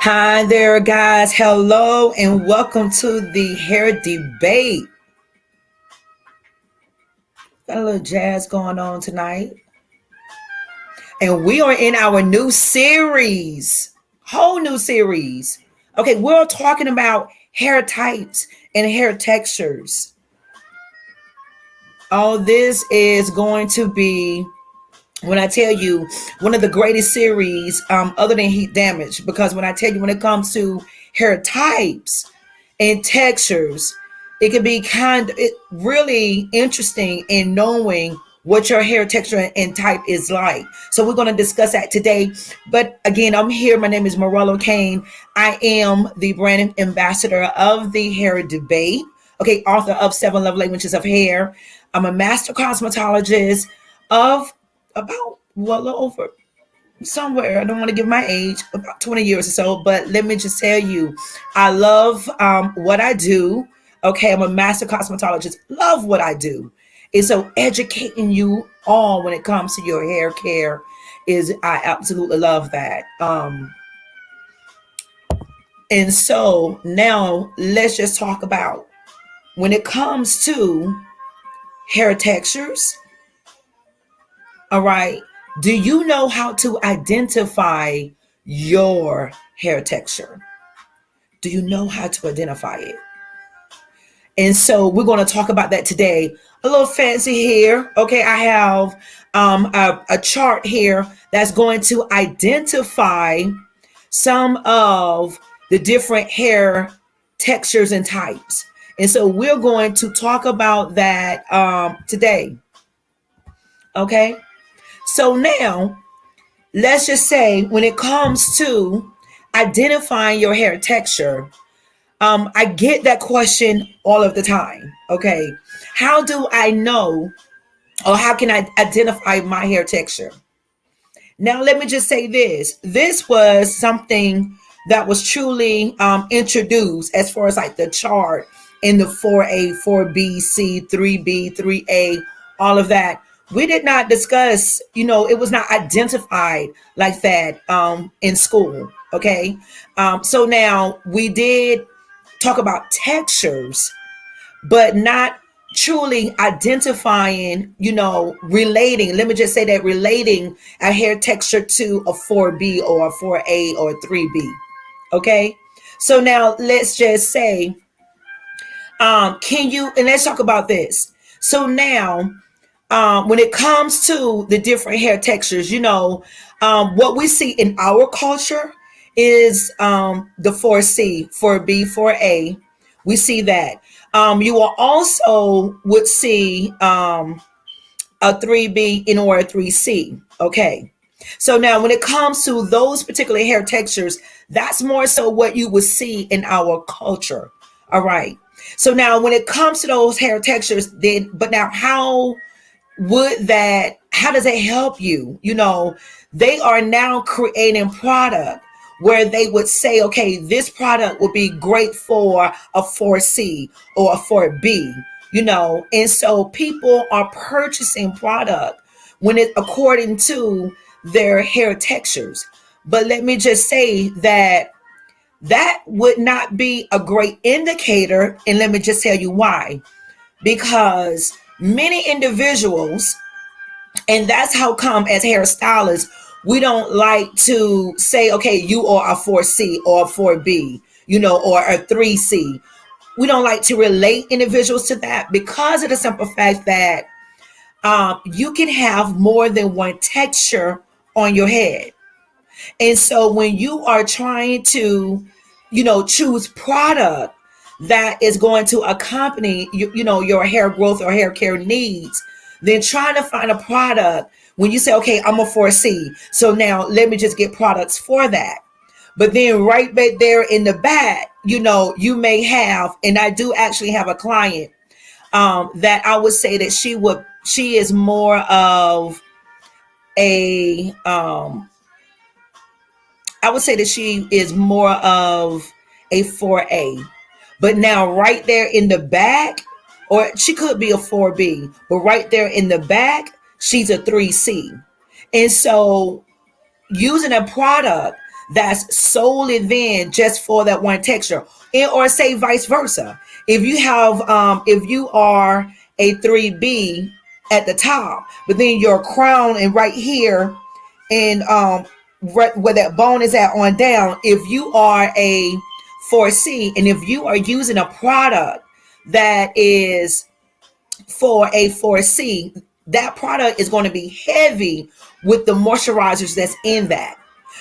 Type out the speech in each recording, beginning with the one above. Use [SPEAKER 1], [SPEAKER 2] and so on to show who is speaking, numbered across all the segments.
[SPEAKER 1] Hi there, guys. Hello, and welcome to the hair debate. Got a little jazz going on tonight, and we are in our new series, whole new series. Okay, we're talking about hair types and hair textures. All this is going to be, when I tell you, one of the greatest series, other than heat damage, because when I tell you, when it comes to hair types and textures, it can be really interesting in knowing what your hair texture and type is like. So we're going to discuss that today. But again, I'm here. My name is Morello Kane. I am the brand ambassador of the hair debate. Okay, author of Seven Love Languages of Hair. I'm a master cosmetologist of about well over somewhere. I don't want to give my age, about 20 years or so, but let me just tell you, I love what I do. Okay, I'm a master cosmetologist. Love what I do. And so educating you all when it comes to your hair care is I absolutely love that. And so now let's just talk about when it comes to hair textures. All right. Do you know how to identify your hair texture? Do you know how to identify it? And so we're going to talk about that today. A little fancy here. Okay, I have a chart here that's going to identify some of the different hair textures and types. And so we're going to talk about that today. Okay, so now let's just say when it comes to identifying your hair texture, I get that question all of the time. Okay, how do I know, or how can I identify my hair texture? Now let me just say this was something that was truly introduced as far as like the chart in the 4A, 4B, C, 3B, 3A, all of that. We did not discuss, it was not identified like that in school. Okay, so now we did talk about textures, but not truly identifying, relating. Let me just say that relating a hair texture to a 4B or a 4A or a 3B. Okay. So now let's just say, and let's talk about this. So now, when it comes to the different hair textures, what we see in our culture is the 4C, 4B, 4A. We see that. You will also would see a 3B in or a 3C. Okay. So now when it comes to those particular hair textures, that's more so what you would see in our culture. All right. So now when it comes to those hair textures, but now how does it help you? They are now creating product where they would say, okay, this product would be great for a 4C or a 4B, and so people are purchasing product when it according to their hair textures. But let me just say that would not be a great indicator, and let me just tell you why. Because many individuals, and that's how come as hairstylists, we don't like to say, okay, you are a 4C or a 4B, or a 3C. We don't like to relate individuals to that because of the simple fact that you can have more than one texture on your head. And so when you are trying to, choose product that is going to accompany your hair growth or hair care needs, then trying to find a product when you say, okay, I'm a 4C. So now let me just get products for that. But then right back there in the back, you may have, and I do actually have a client that I would say that she is more of a, I would say that she is more of a 4A. But now, right there in the back, or she could be a 4B, but right there in the back, she's a 3C. And so, using a product that's solely then just for that one texture, or say vice versa. If you have, if you are a 3B at the top, but then your crown and right here, and right where that bone is at on down, if you are a 4C, and if you are using a product that is for a 4C, that product is going to be heavy with the moisturizers that's in that,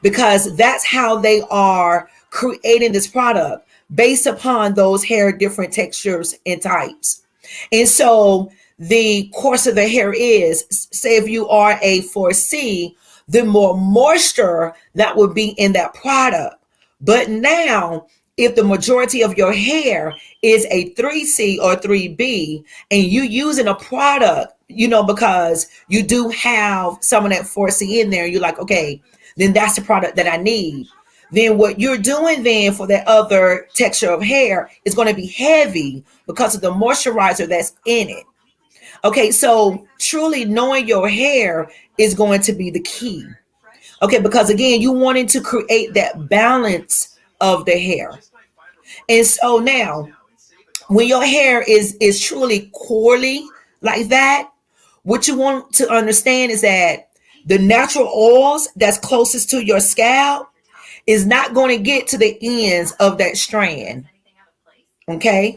[SPEAKER 1] because that's how they are creating this product based upon those hair different textures and types. And so the coarser the hair is, say if you are a 4C, the more moisture that would be in that product. But now, if the majority of your hair is a 3C or 3B, and you using a product, because you do have some of that 4C in there, you're like, okay, then that's the product that I need. Then what you're doing then for that other texture of hair is going to be heavy because of the moisturizer that's in it. Okay, so truly knowing your hair is going to be the key. Okay, because again, you wanting to create that balance of the hair. And so now, when your hair is truly coily like that, what you want to understand is that the natural oils that's closest to your scalp is not going to get to the ends of that strand. Okay,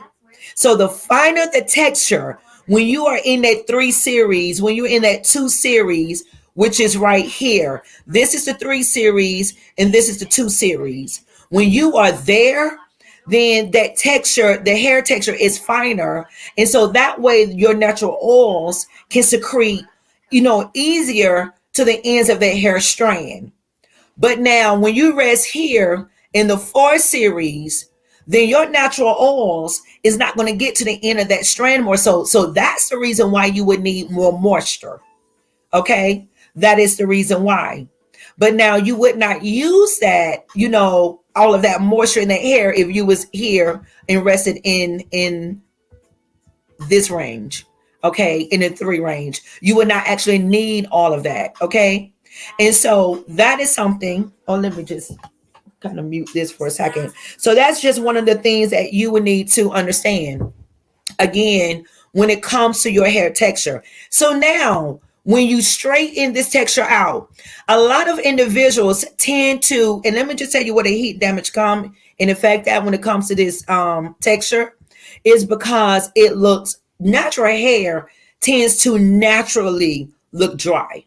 [SPEAKER 1] so the finer the texture, when you are in that 3 series, when you're in that 2 series, which is right here, this is the 3 series and this is the 2 series. When you are there, then that texture, the hair texture is finer. And so that way your natural oils can secrete, easier to the ends of that hair strand. But now when you rest here in the 4 series, then your natural oils is not going to get to the end of that strand more. So that's the reason why you would need more moisture. Okay. That is the reason why. But now you would not use that, all of that moisture in the hair if you was here and rested in this range. Okay. In the 3 range, you would not actually need all of that. Okay. And so that is something. Oh, let me just kind of mute this for a second. So that's just one of the things that you would need to understand again when it comes to your hair texture. So now when you straighten this texture out, a lot of individuals tend to, and let me just tell you where the heat damage come in effect that when it comes to this texture is because it looks, natural hair tends to naturally look dry.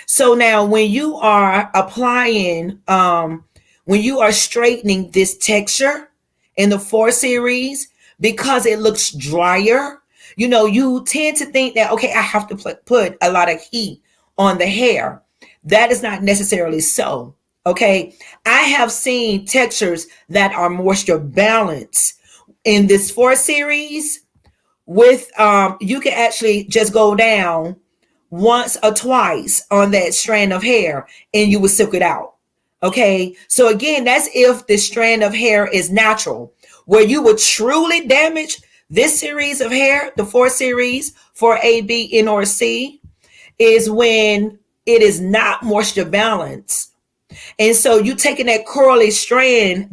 [SPEAKER 1] So now when you are applying, when you are straightening this texture in the 4 series, because it looks drier, you tend to think that, okay, I have to put a lot of heat on the hair. That is not necessarily so. Okay. I have seen textures that are moisture balanced in this 4 series with, you can actually just go down once or twice on that strand of hair and you will silk it out. Okay. So again, that's if the strand of hair is natural. Where you would truly damage this series of hair, the 4 series for A, B, N, or C, is when it is not moisture balanced. And so you taking that coily strand,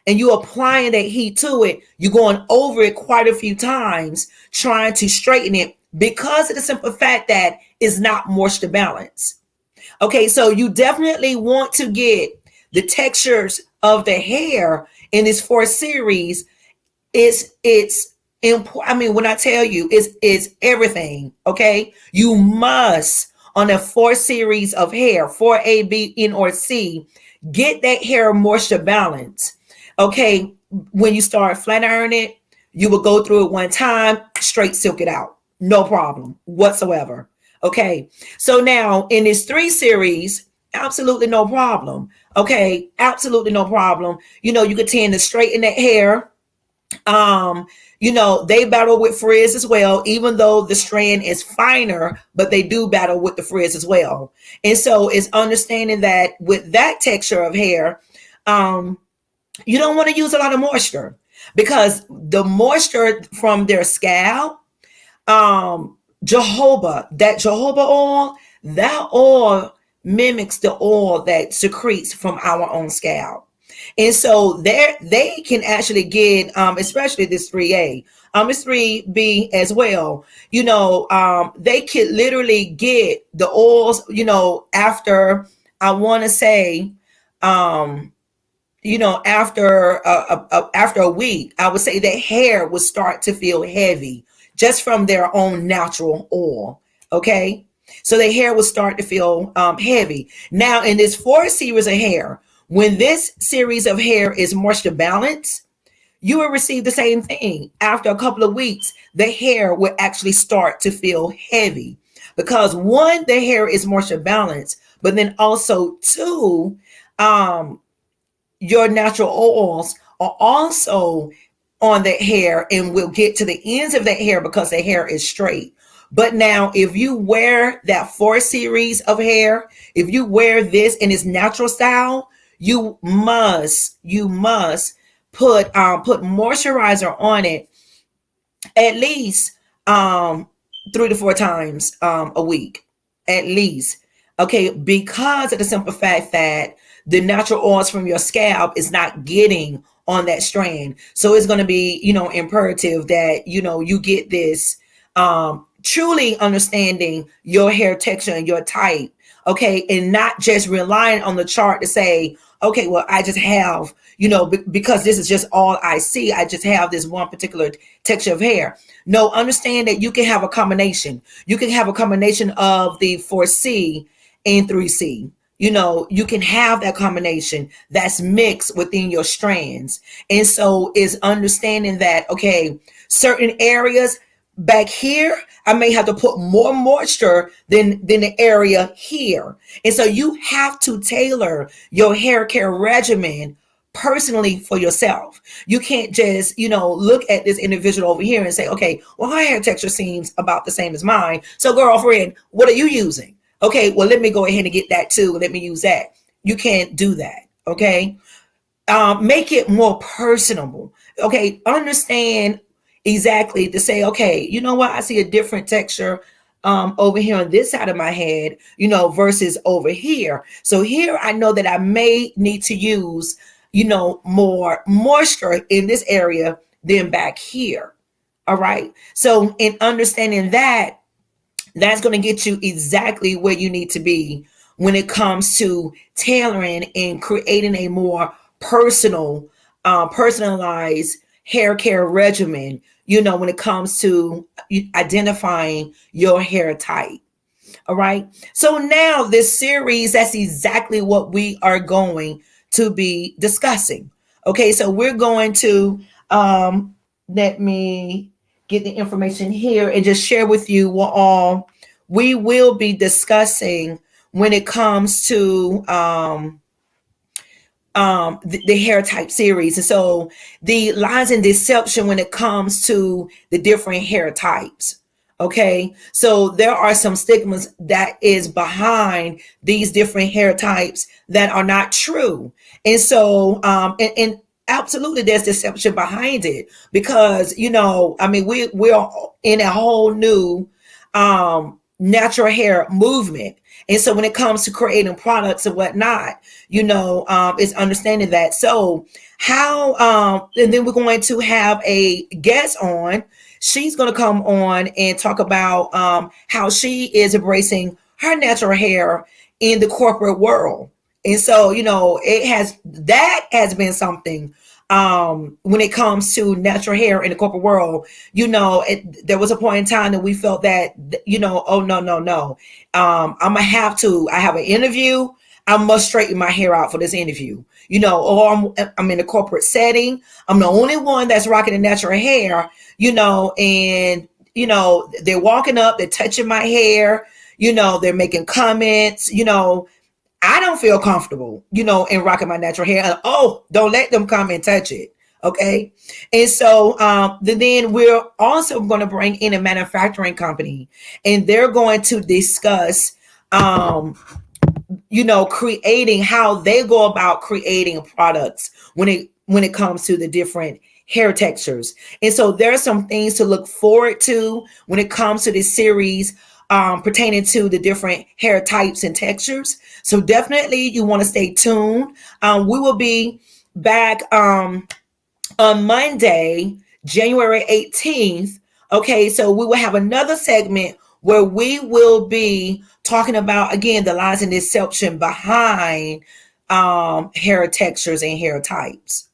[SPEAKER 1] and you applying that heat to it, you're going over it quite a few times trying to straighten it because of the simple fact that it's not moisture balanced. Okay, so you definitely want to get the textures of the hair in this 4 series. It's important. I mean, when I tell you it's everything, okay? You must on a 4 series of hair, 4A, B, N, or C, get that hair moisture balance. Okay, when you start flat ironing it, you will go through it one time, straight silk it out. No problem whatsoever. Okay, so now in this 3 series, absolutely no problem. Okay, absolutely no problem. You could tend to straighten that hair. They battle with frizz as well, even though the strand is finer, but they do battle with the frizz as well. And so it's understanding that with that texture of hair, you don't want to use a lot of moisture because the moisture from their scalp, that jojoba oil, that oil mimics the oil that secretes from our own scalp. And so there they can actually get, especially this 3A, it's 3B as well. They could literally get the oils, after, I want to say, um, after a week, I would say that hair would start to feel heavy just from their own natural oil. Okay. So the hair will start to feel heavy. Now, in this 4 series of hair, when this series of hair is moisture balanced, you will receive the same thing. After a couple of weeks, the hair will actually start to feel heavy because one, the hair is moisture balanced, but then also two, your natural oils are also on the hair and will get to the ends of the hair because the hair is straight. But now, if you wear that 4 series of hair, if you wear this in its natural style, you must put moisturizer on it at least 3 to 4 times a week, at least. Okay, because of the simple fact that the natural oils from your scalp is not getting on that strand. So it's going to be, imperative that, you get this, truly understanding your hair texture and your type. Okay. And not just relying on the chart to say, okay, well, I just have, because this is just all I see. I just have this one particular texture of hair. No, understand that you can have a combination. You can have a combination of the 4C and 3C. You can have that combination that's mixed within your strands. And so is understanding that, okay, certain areas back here, I may have to put more moisture than the area here. And so you have to tailor your hair care regimen personally for yourself. You can't just, look at this individual over here and say, okay, well, her hair texture seems about the same as mine. So girlfriend, what are you using? Okay, well, let me go ahead and get that too. Let me use that. You can't do that. Okay. Make it more personable. Okay. Understand exactly to say, okay, you know what? I see a different texture over here on this side of my head, versus over here. So here I know that I may need to use, more moisture in this area than back here. All right. So in understanding that, that's going to get you exactly where you need to be when it comes to tailoring and creating a more personalized hair care regimen, when it comes to identifying your hair type. All right. So now this series, that's exactly what we are going to be discussing. Okay. So we're going to, let me get the information here and just share with you what all we will be discussing when it comes to the hair type series. And so the lies and deception when it comes to the different hair types. Okay, so there are some stigmas that is behind these different hair types that are not true. And so and absolutely there's deception behind it because I mean we're in a whole new natural hair movement. And so when it comes to creating products and whatnot, it's understanding that. So how, and then we're going to have a guest on. She's going to come on and talk about how she is embracing her natural hair in the corporate world. And so, that has been something when it comes to natural hair in the corporate world. There was a point in time that we felt that, oh, no. I have an interview. I must straighten my hair out for this interview, or I'm in a corporate setting. I'm the only one that's rocking the natural hair, and, they're walking up, they're touching my hair, they're making comments, I don't feel comfortable, in rocking my natural hair. And, oh, don't let them come and touch it. Okay. And so then we're also going to bring in a manufacturing company, and they're going to discuss, creating how they go about creating products when it comes to the different hair textures. And so there are some things to look forward to when it comes to this series pertaining to the different hair types and textures. So definitely you want to stay tuned. We will be back on Monday, January 18th. Okay, so we will have another segment where we will be talking about, again, the lies and deception behind hair textures and hair types.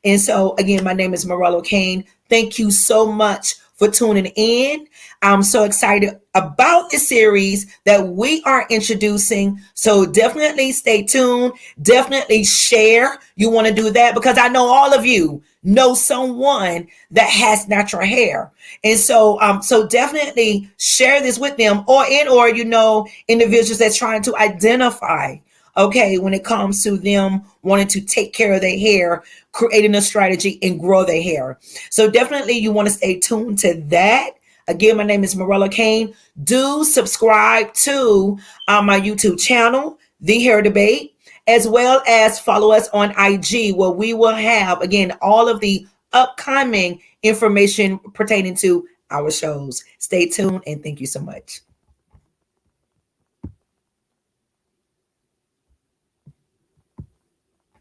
[SPEAKER 1] And so, again, my name is Morello Kane. Thank you so much for tuning in. I'm so excited about the series that we are introducing. So definitely stay tuned. Definitely share. You want to do that because I know all of you know someone that has natural hair. And so so definitely share this with them, or individuals that's trying to identify, okay, when it comes to them wanting to take care of their hair, creating a strategy and grow their hair. So definitely you want to stay tuned to that. Again, my name is Morello Kane. Do subscribe to my YouTube channel, The Hair Debate, as well as follow us on IG, where we will have, again, all of the upcoming information pertaining to our shows. Stay tuned and thank you so much.